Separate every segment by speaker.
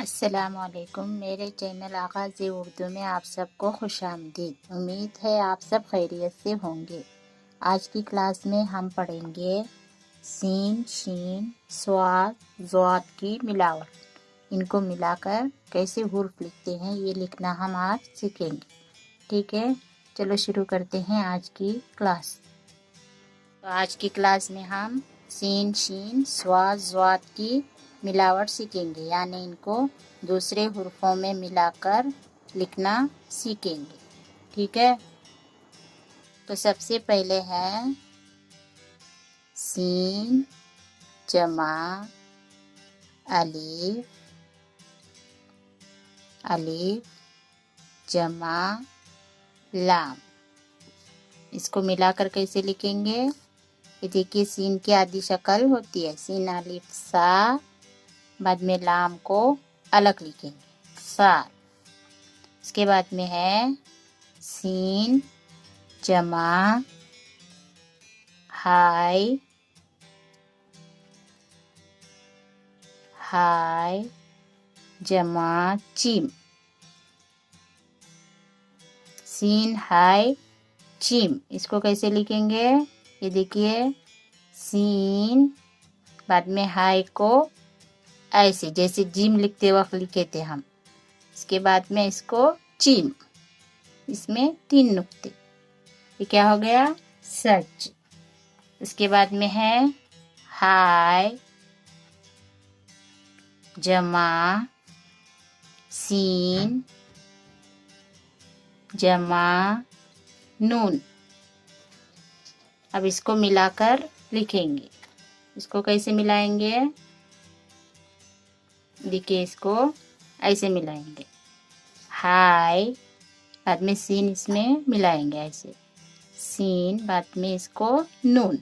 Speaker 1: السلام علیکم، میرے چینل آغاز اردو میں آپ سب کو خوش آمدید۔ امید ہے آپ سب خیریت سے ہوں گے۔ آج کی کلاس میں ہم پڑھیں گے سین، شین، صاد، ضاد کی ملاوٹ۔ ان کو ملا کر کیسے حروف لکھتے ہیں یہ لکھنا ہم آج سیکھیں گے، ٹھیک ہے؟ چلو شروع کرتے ہیں آج کی کلاس۔ تو آج کی کلاس میں ہم سین، شین، صاد، ضاد کی ملاوٹ سیکھیں گے، یعنی ان کو دوسرے حروفوں میں ملا کر لکھنا سیکھیں گے، ٹھیک ہے؟ تو سب سے پہلے ہے سین جمع الف، الف جمع لام۔ اس کو ملا کر کیسے لکھیں گے؟ یہ دیکھیے سین کی آدھی شکل ہوتی ہے، سین الف سا، بعد میں لام کو الگ لکھیں گے، سال۔ اس کے بعد میں ہے سین جمع ہائی، ہائی جمع چیم، سین ہائی چیم۔ اس کو کیسے لکھیں گے؟ یہ دیکھیے سین بعد میں ہائی کو ایسے جیسے جیم لکھتے وقت لکھے تھے ہم، اس کے بعد میں اس کو چیم، اس میں 3 نقطے، یہ کیا ہو گیا؟ سچ۔ اس کے بعد میں ہے ہائی جمع سین جمع نون۔ اب اس کو ملا کر لکھیں گے۔ اس کو کیسے ملائیں گے؟ دیکھیے اس کو ایسے ملائیں گے، ہائی بعد میں سین اس میں ملائیں گے ایسے، سین بعد میں اس کو نون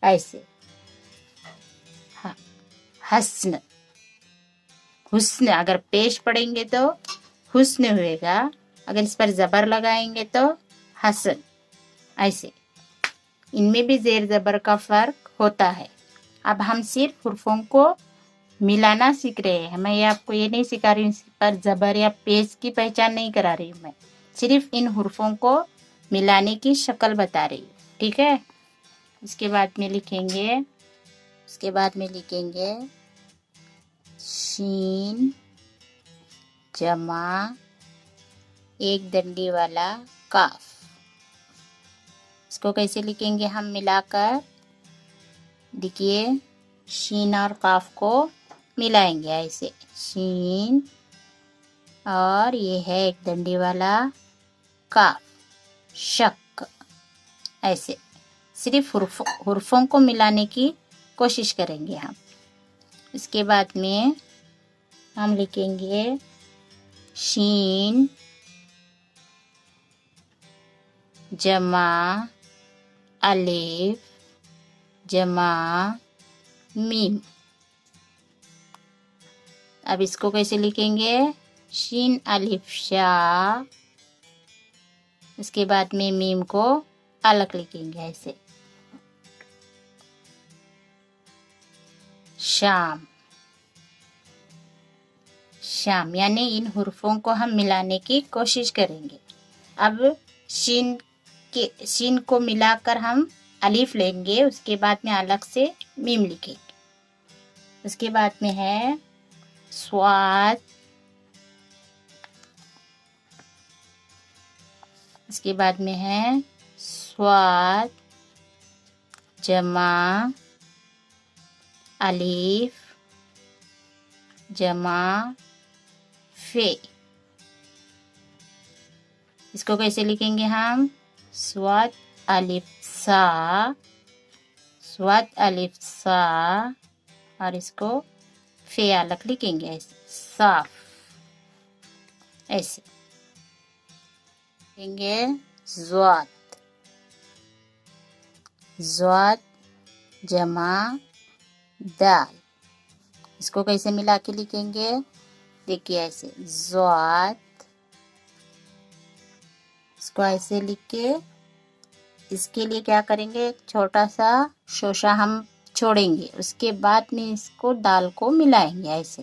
Speaker 1: ایسے، حسن، حسن اگر پیش پڑھیں گے تو حسن ہوئے گا، اگر اس پر زبر لگائیں گے تو حسن ایسے۔ ان میں بھی زیر زبر کا فرق ہوتا ہے۔ اب ہم صرف حروفوں کو ملانا سیکھ رہے ہیں، میں آپ کو یہ نہیں سکھا رہی ہوں، اس پر زبر یا پیش کی پہچان نہیں کرا رہی ہوں، میں صرف ان حروفوں کو ملانے کی شکل بتا رہی ہوں، ٹھیک ہے؟ اس کے بعد میں لکھیں گے شین جمع ایک ڈنڈی والا کاف۔ اس کو کیسے لکھیں گے ہم ملا کر؟ دیکھیے شین اور کاف کو ملائیں گے ایسے، شین اور یہ ہے ایک ڈنڈی والا کاف، شک، ایسے صرف حروفوں کو ملانے کی کوشش کریں گے ہم۔ اس کے بعد میں ہم لکھیں گے شین جمع الف جمع میم۔ اب اس کو کیسے لکھیں گے؟ شین الف شا، اس کے بعد میں میم کو الگ لکھیں گے ایسے، شام، شام، یعنی ان حروفوں کو ہم ملانے کی کوشش کریں گے۔ اب شین کو ملا کر ہم الف لیں گے، اس کے بعد میں الگ سے میم لکھیں گے۔ اس کے بعد میں ہے صاد، اس کے بعد میں ہے صاد جمع الف جمع فے۔ اس کو کیسے لکھیں گے ہم؟ صاد الف سا، صاد الف سا، اور اس کو فے الگ لکھیں گے ایسے، صاف، ایسے لکھیں گے ضاد، ضاد جمع دال۔ اس کو کیسے ملا کے لکھیں گے؟ دیکھیے ایسے ضاد، اس کو ایسے لکھ کے، اس کے لیے کیا کریں گے؟ ایک چھوٹا سا شوشہ ہم چھوڑیں گے، اس کے بعد میں اس کو دال کو ملائیں گے ایسے،